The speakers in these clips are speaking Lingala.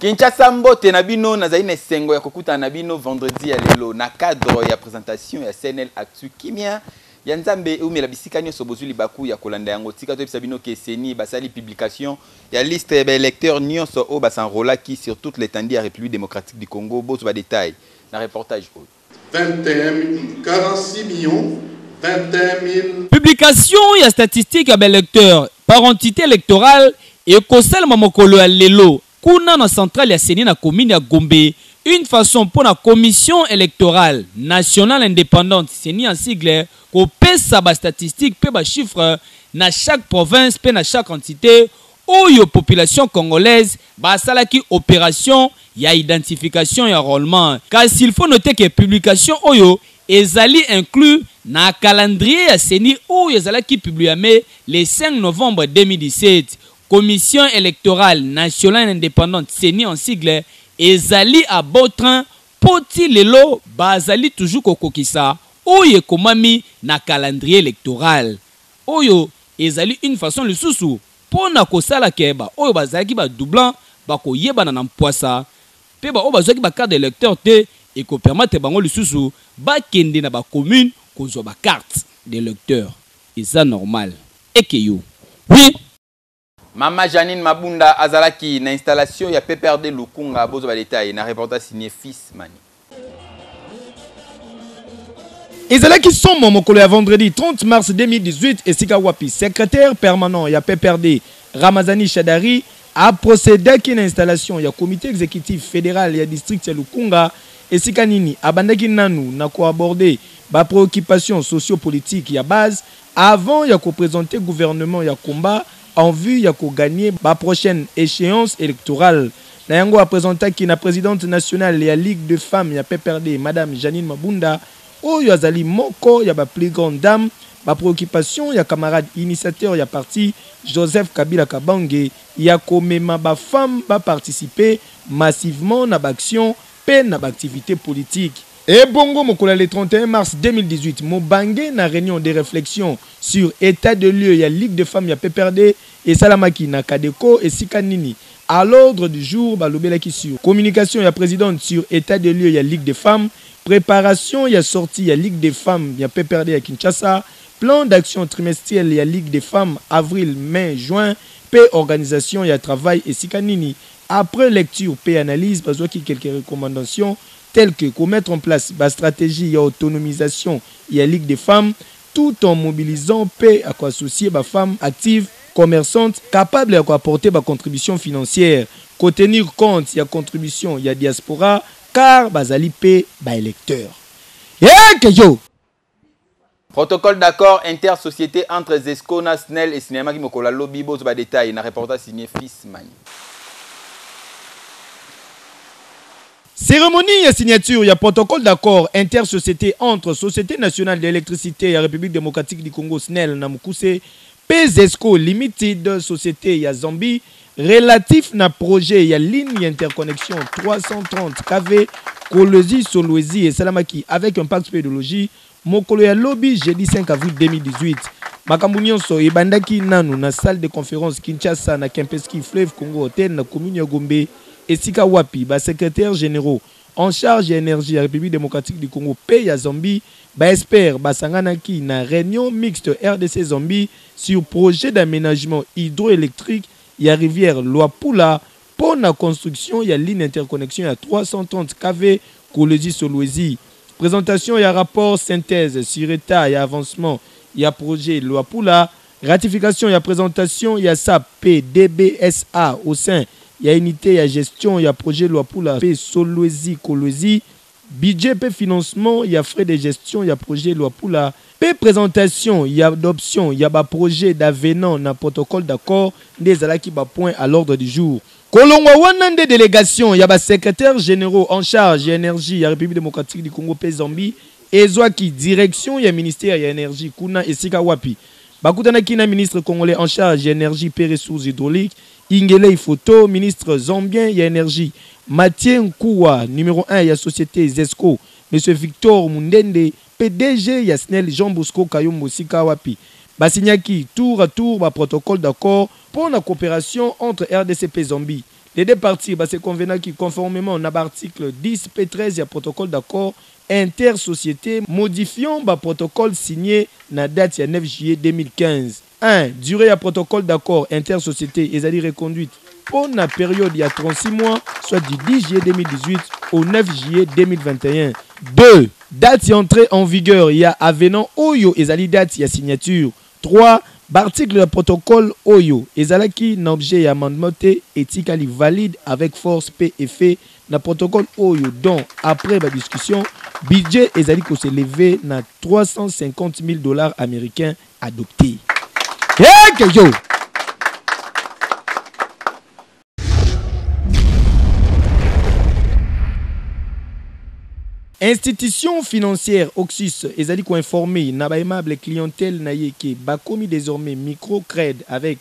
Kinshasa mbote na bino nazali na sengo ya kokuta na bino vendredi ya lelo na cadre ya présentation ya CNL Actu Kimia ya nzambe umela bisika nyoso bozuli baku ya kolanda yango tika to bisabino ke seni basali publication ya liste ya électeurs nyoso o basanrola qui sur toute l'étendue ya République démocratique du Congo bozo ba détail na reportage o 46 millions 21 000 publication ya statistique ya électeurs par entité électorale et kosala mamokolo ya lelo kuna na centrale ya Seni na commune ya Gombe une façon pour la commission électorale nationale indépendante Seni en sigle ko pesa ba statistique pe ba chiffre na chaque province pe na chaque entité oyo population congolaise ba salaki opération ya identification et enrôlement car s'il faut noter que publication oyo ezali inclus na calendrier ya Seni oyo ezalaki publié le 5 novembre 2017. Commission électorale nationale indépendante Seni en sigle ezali à Botrin poti lelo bazali toujours kokokisa oyo komami na calendrier électoral oyo ezali une façon le susu pona kosala keba oyo bazaki ba doublant bakoyeba na mpoisa pe ba oyo bazaki ba carte d'électeur te et ko permettre bango le susu ba kende na ba commune kozwa ba carte d'électeur et ça normal et que yo oui. Mama Janine Mabunda azalaki na installation ya PPRD Lukunga bozo ba détail na reportage signé Fils Mani. Ezalaki somo mokolo ya vendredi 30 mars 2018 et Sika Wapi secrétaire permanent ya PPRD Ramazani Chadari a procédé à une installation ya comité exécutif fédéral ya district ya Lukunga et Sika Nini abandaki nanu na ko aborder ba préoccupations sociopolitiques ya base avant ya ko présenter gouvernement ya combat en vue ya ko gagner la prochaine échéance électorale. Na yango a présenté qui na présidente nationale ya Ligue de femmes ya PPRD madame Janine Mabunda oyo azali moko ya ba plus grande dame ba préoccupation ya camarade initiateur ya parti Joseph Kabila Kabange ya komema ba femme ba participer massivement na ba action pe na ba activité politique. Et bongo mokola le 31 mars 2018 mobange na réunion de réflexion sur état de lieu ya Ligue de femmes ya PPRD et Salamaki na Kadeko et Sikanini à l'ordre du jour balobelaki sur communication ya présidente sur état de lieu ya Ligue de femmes, préparation ya sortie ya Ligue de femmes ya PPRD à Kinshasa, plan d'action trimestriel ya Ligue de femmes avril, mai, juin, pe organisation ya travail et Sikanini après lecture pe analyse besoin quelques recommandations telles que mettre en place la stratégie d'autonomisation et la Ligue des femmes, tout en mobilisant paix à associer les femmes actives, commerçantes, capables d'apporter des contributions financières, tenir compte de la contribution de la diaspora, car bazali paix les électeurs. Protocole d'accord intersociété entre Zesco, Snell et Cinéma qui mokola lobby bozo ba détail na reportage signé Fils Mani. Cérémonie et signature, il y a protocole d'accord intersociété entre Société nationale d'électricité et la République démocratique du Congo, SNEL, Namukuse, PZESCO Limited, Société ya Zambie, relatif na projet ya ligne interconnexion 330 kV, Kolwezi, Solwezi et Salamaki avec un pacte pédologie, Mokolo ya lobby jeudi 5 avril 2018. Makambu nyonso ebandaki nanu na salle de conférence Kinshasa na Kempeski Fleuve Congo Hotel na commune ya Gombe. Et Sika Wapi, secrétaire généraux en charge de l'énergie de la République démocratique du Congo, pays à Zambie, expert Basanganaki na réunion mixte RDC Zambie sur projet d'aménagement hydroélectrique y a rivière Luapula pour la construction y a ligne interconnexion à 330 kV Kolwezi Solwezi. Présentation y a rapport synthèse sur état et avancement y a projet Luapula. Ratification y a présentation y a SAP PDBSA au sein il y a unité, il y a gestion, il y a projet loi pour la paix, Solwezi, Kolwezi, budget, paix, financement, il y a frais de gestion, il y a projet loi pour la paix, présentation, il y a adoption, il y a projet d'avenant, un protocole d'accord, des alaki point à l'ordre du jour. Kolongwa wanande délégation, il y a secrétaire généraux en charge de l'énergie, il y a République démocratique du Congo, pays Zambie, et Zouaki, direction, il y a ministère, il y a énergie, Kuna et Sika Wapi. Bakutana Kina, ministre congolais en charge de l'énergie, paix, ressources hydrauliques, Ingele Photo, ministre zambien, il y a énergie. Mathieu Nkoua, numéro 1, il y a société Zesco. Monsieur Victor Mundende, PDG, il y a Snell Jean Bosco Kayombo Sika Wapi. Basignaki, tour à tour, protocole d'accord pour la coopération entre RDCP Zambie, Les deux parties se convenant qui conformément à l'article 10 P13 du protocole d'accord intersociété modifiant le protocole signé na date du 9 juillet 2015. 1. Durée à protocole d'accord intersociété est reconduite pour la période de 36 mois, soit du 10 juillet 2018 au 9 juillet 2021. 2. Date entrée en vigueur, il y a avenant Oyo et date il y a signature. 3. L'article du protocole Oyo et qui n'objet amendement éthique valide avec force P effet le protocole Oyo dont après la discussion budget est s'élever à $350,000 américains adoptés. Hey, yo! Institution financière Oxus ezali ko informé na ba aimable clientèle na yeke ba commis désormais microcrédit avec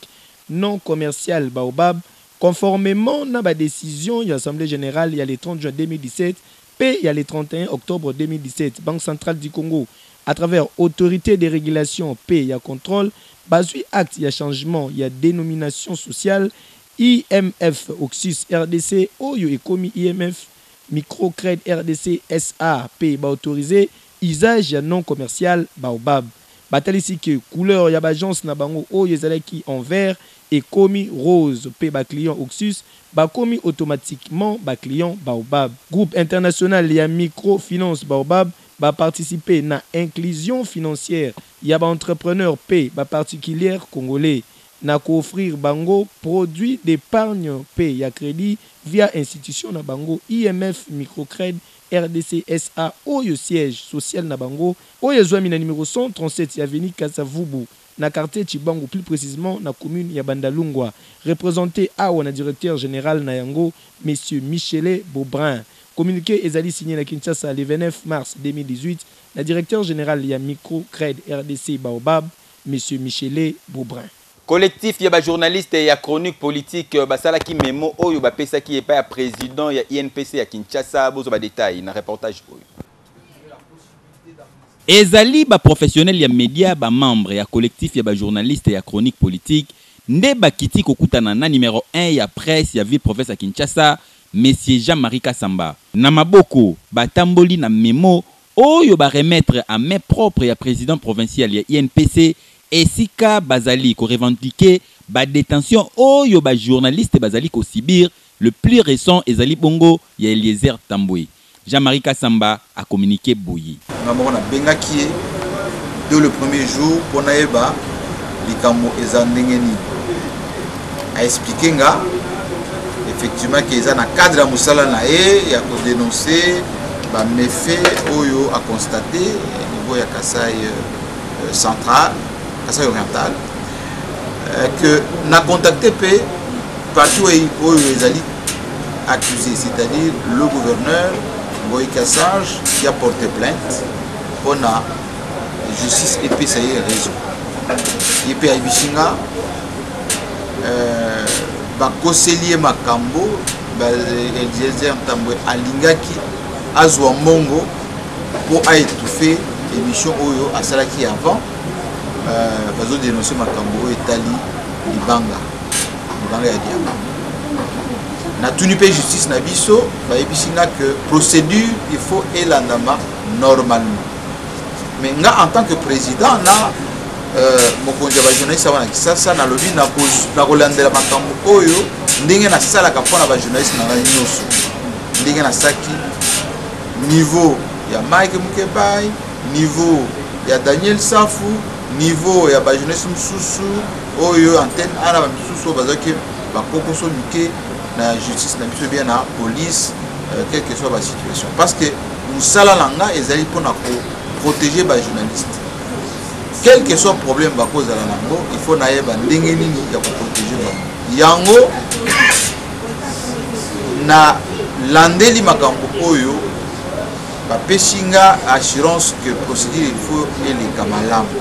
non commercial Baobab conformément na ba décision de l'Assemblée générale il y a le 30 juin 2017 puis il y a le 31 octobre 2017 Banque centrale du Congo à travers autorité de régulation puis il y a contrôle basui acte il y a changement il y a dénomination sociale IMF Oxus RDC Oyo et commis IMF Microcrédit RDC SA P autorisé usage non commercial Baobab. Batalisi que couleur ya agence na bango o yezalaki en vert et commis rose P ba client Oxus ba commis automatiquement ba client Baobab. Groupe international ya microfinance Baobab ba participer na inclusion financière ya ba entrepreneur P ba particulière congolais na offrir bango produit d'épargne P ya crédit via institution na bango IMF Microcrédit RDC SA Oyo siège social na bango Oyo zwami na numéro 137 avenue Kasavubu na quartier Chibango plus précisément na commune ya Bandalungwa représenté awa na directeur général na yango monsieur Michele Beaubrun. Communiqué ezali signé na Kinshasa le 29 mars 2018 la directeur général ya Microcrédit RDC Baobab monsieur Michele Beaubrun. Collectif ya ba journaliste ya chronique politique basala ki memo oyo ba pesa ki epa ya président ya INPC ya Kinshasa bozo ba détail na reportage oyo. Ezali ba professionnel ya média ba membre ya collectif ya ba journaliste ya chronique politique nde ba kiti kokutana na numéro 1 ya presse ya ville province ya Kinshasa monsieur Jean-Marie Kasamba. Na maboko batamboli na memo oyo ba remettre à main propre ya président provincial ya INPC Esika bazali ko revendiquer ba détention oyo ba journaliste bazali ko subir le plus récent ezali bongo ya Eliezer Tambwe. Jean-Marie Kasamba a communiqué boyi. Ngamona bengaki dès le premier jour pona eba likambo ezandengeni. A expliqué nga effectivement que eza na cadre musala na ya ko dénoncer ba méfait oyo a constaté au niveau ya Kasai central oriental que n'a contacté partout où ils allaient accusé, c'est-à-dire le gouverneur Moïse Kassage qui a porté plainte pour la justice et puis ça y est raison. Et puis à Ibishinga, Bakoselier Makambo, Eliezer Tambwe Alingaki, Azwa Mongo pour étouffer l'émission Oyo à Salaki avant. Bazo dénoncer Makambo Etali Libanga ya Diaba. Na tunipe justice na biso ba ebisinga que procédure il faut elandama normalement. Mais nga en tant que président na mokonzi ba journaliste wana kisasa na lobi na kolandela Makambo oyo ndenge na sala ka pona ba journaliste na nyonso. Ndenge na saki niveau ya Mike Mukebai, niveau ya Daniel Safu, niveau ya ba jeunesse mususu oyo antenne ana ba mususu bazaki ba kokoso mike na justice na biso bien na police quelle que soit la situation parce que musala langa ezali pona ko protéger ba journaliste quel que soit problème ba cause la nango il faut na yeba ndenge nini ya ko protéger ba yango na landeli makambo oyo ba pesinga assurance que procédure il faut ele kamalambo.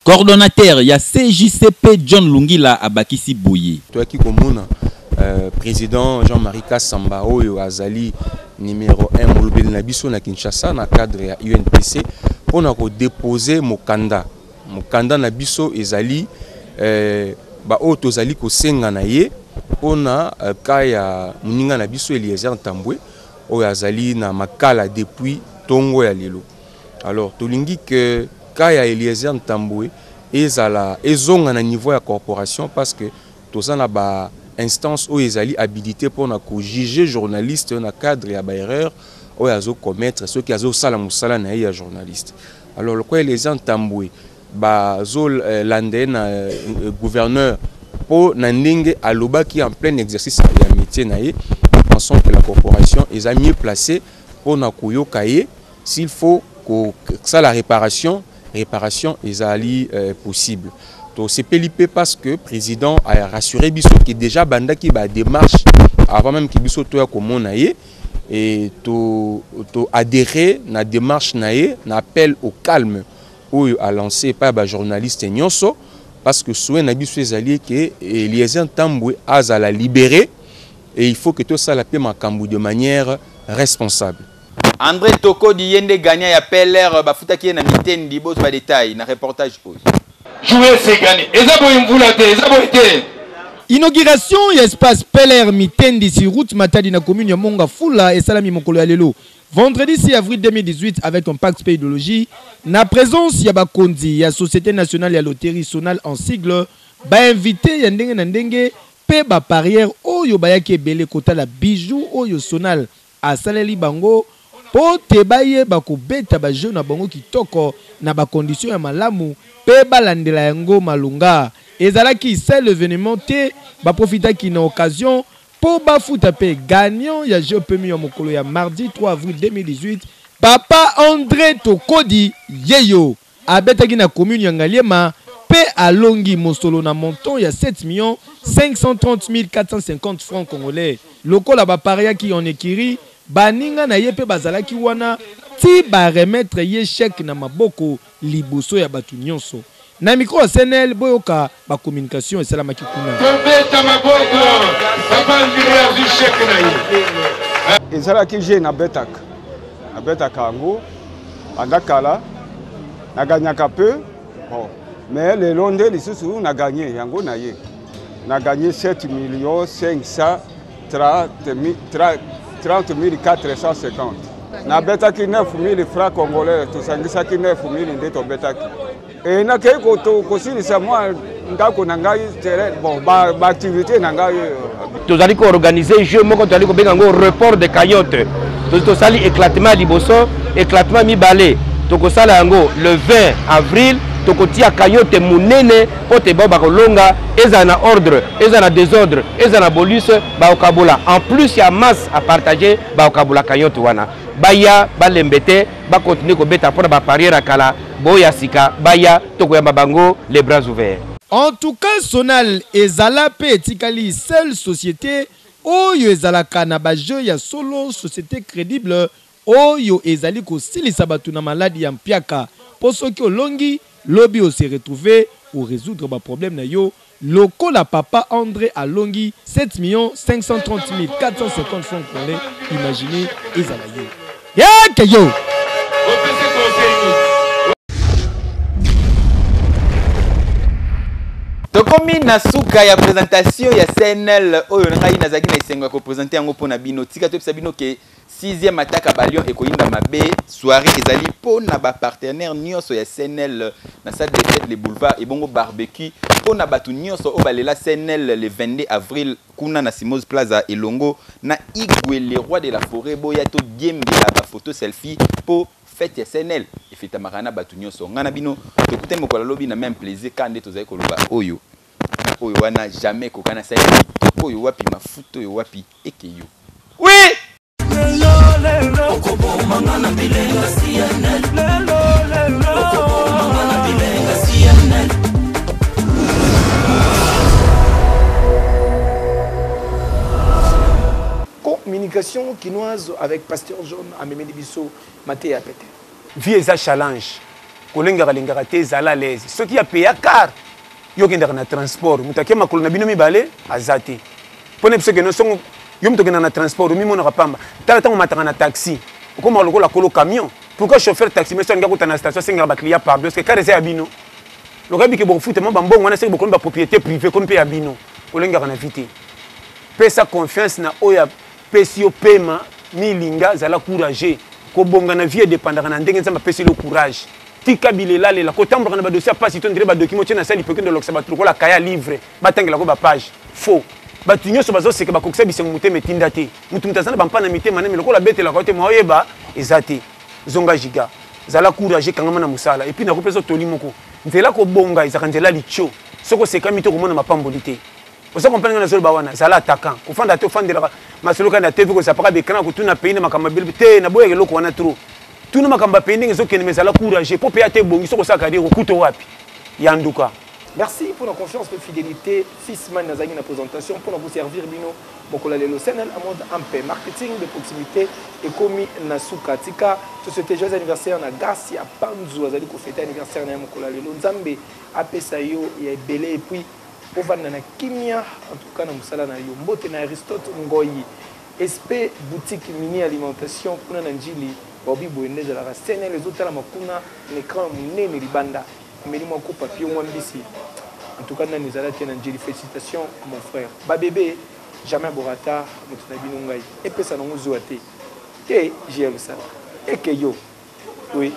Coordonnateur ya CJCP John Lungila Abakisi Boye. Toi qui komona président Jean-Marie Kasamba oyo azali numéro 1 molobeli na biso na Kinshasa na cadre ya UNPC pona ko déposer mokanda na biso ezali ba oyo tozali ko senga na ye pona ka ya muninga na biso Eliezer Ntambwe oyo azali na makala depuis tongo ya lelo. Alors tolingi que ka ya Eliezer Ntambwe ezala ezonga na niveau ya corporation parce que toza na ba instance oyo ezali habilité pona ko juger journaliste na cadre ya ba erreur oyo azo commettre ceux qui azo sala musala na ya journaliste. Alors le quoi Eliezer Ntambwe ba zo landé na gouverneur pour Nandenge Aloba qui est en plein exercice de métier naïe. Nous pensons que la corporation est mieux placée pour Nakuyo Kaye s'il faut que ça la réparation est possible. Donc c'est PLP parce que le président a rassuré Bisso qui déjà banda qui ba démarche avant même que Bisso toya comme naïe et to adhérer na démarche naïe, na appel au calme où a lancé par ba journaliste Nyonso. Parce que souhait n'a biso ezali que Eliezer Ntambwe a la libérer et il faut que tout ça la paie makambu de manière responsable. André Toko di yende gagnant ya PLR bafuta ki na mitendi boss ba détail na reportage pose. Jouer c'est gagner. Ezabo imvulate, ezabo été. Inauguration ya espace PLR mitendi sur route Matadi na commune ya Monga Fula et Salami Mokolo ya lelo. Vendredi 6 avril 2018, avec un pacte pédologie, na présence ya Bakondi, ya Société nationale ya loterie sonale en sigle, ba invité ya ndenge na ndenge, pe ba parière oyo bayaki ebele kota la bijou oyo sonal asaleli bango, po te baye bako beta ba jeu na bango kitoko na ba condition ya malamu, pe balandela yango malunga. Ezalaki c'est l'événement te, ba profita ki na occasion, pour bafuta pe gagnant ya jeu premier mokolo ya mardi 3 avril 2018 Papa André Tokodi Yeyo abetaki na commune ya Ngaliema pe alongi mosolo na montant ya 7 530 450 francs congolais lokola ba pariaki en ekiri baninga na ye pe bazalaki wana ti ba remettre ye chèque na maboko liboso ya batu nyonso. Na micro SNL boyoka ba communication esalamaki kuna. Ezalaki je na betak ango andakala na gagné peu bon mais le londe lisusu na gagné yango na ye na gagné 7 530 450 na betaki 9 000 francs congolais tosangisaki 9 000 nde to betaki et na kei ko to kosilisa moi ndako na ngai bon ba activité na ngai tozali ko organiser jeu moko tozali ko benga ngo report de cayotte tozali éclatement liboso éclatement mibale tokosala yango le 20 avril tokotia cayotte munene po te ba kolonga eza na ordre eza na désordre eza na bolus ba okabola en plus ya masse à partager ba okabola cayotte wana baya balembete ba continuer ko beta pour ba parière kala boya sika baya tokoyamba bango les bras ouverts. En tout cas, Sonal ezala pe etikali seule société oyo ezalaka na ba jeu ya solo société crédible oyo ezali ko silisa batu na maladie ya mpiaka po soki olongi lobi o se retrouver ou résoudre ba problème na yo lokola Papa André alongi 7 530 450 francs congolais. Imaginez ezala yo. Yaka yo. Tokomi na suka ya présentation ya CNL oyo ngai nazaki na isengo ko présenter yango pona bino tika to sabino ke 6e ataka balion ekoyinda mabe soirée ezali pona ba partenaire nyonso ya CNL na salle de fête les boulevards et bongo barbecue pona batu nyonso o balela CNL le 22 avril kuna na Simoz Plaza Elongo na Igwe le roi de la forêt boya to diembela ba photo selfie po fête ya CNL efita marana batu nyonso ngana bino tokute mokola lobi na même plaisir kande tozali koloba oyo wana jamais kokana sa oyo wapi mafuto oyo wapi ekeyo oui communication quinoise avec Pasteur John Amemedi Bisso Maté Apete. Vie eza challenge. Kolenga kalengaka te ezala l'aise. Ce qui a payé car yo kenda na transport. Mutake makolo na bino mibale azate. Pone pse que no songo yo mutokena na transport mi mona kapamba. Tala tango mataka na taxi. Okoma lokola kolo camion. Pourquoi chauffeur taxi mais songa kota na station singa ba client pardon parce que car eza abino. Lokabi ke bo foute mo bambongo na seki bo kolomba propriété privée kon pe abino. Kolenga kana vite. pesa confiance na oya pesi yo pema milinga zala courage ko bonga na vie dépendant na ndenge nzamba pesi le courage tika bilela lela ko tamboka na ba dossier pas si ton dire ba document na sali pekin de l'oxaba truc la kaya livre batangela ko ba page faux batu nyonso bazo seke bakokisa bisengo mutema etinda te mutu mutazana bampana mitema nami lokola betela ko te moyeba ezate zonga giga zala courage kangama na musala et puis na ko peso tolimoko nzela ko bonga ezaka nzela licho soko seka mito ko mona mapambolité osa comprendre na zolo bawana zala attaquant ko fanda te ofandela masolo kana TV ko sapaka be kana ko tuna pays na makamba bilbi te na boye loko wana trop tuna makamba pays ndenge zokene mezala courage po pe ate bongi soko saka dire kuto wapi yanduka. Merci pour la confiance et la fidélité. Fils-man Nazagi na présentation pour vous servir bino Mokola Lelo Senel à mode en paix. Marketing de proximité et commis Nasuka Tika. Société joyeux anniversaire na Garcia Panzu azali ko fêter anniversaire na Mokola Lelo Nzambe apesayo ya belé et puis pour vendre na kimia en tout cas na musala na yo mbote na Aristote Ngoyi. SP boutique mini alimentation kuna na njili bobi boende de la Senel les autres la makuna l'écran munene libanda. Mais moi, papier, moi, ici. En tout cas, nous allons tenir une félicitations, mon frère. Ba bébé, jamais Borata, et puis ça nous a été. Et j'ai ça. Et que yo, oui.